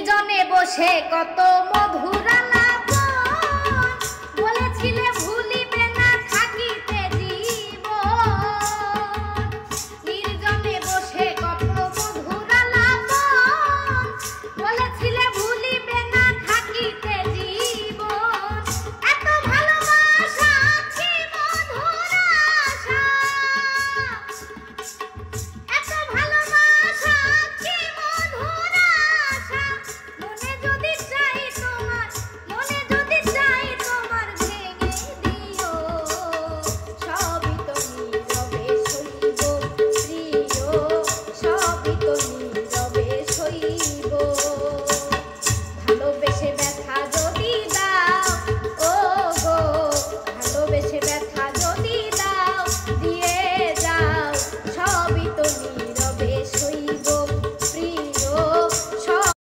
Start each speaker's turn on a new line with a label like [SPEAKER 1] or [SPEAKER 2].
[SPEAKER 1] জনে বসে কত মধুর আলাপন বলেছিলে ভুলিবে না থাকিতে জীবন। নির্জনে বসে কত মধুর আলাপন বলেছিলে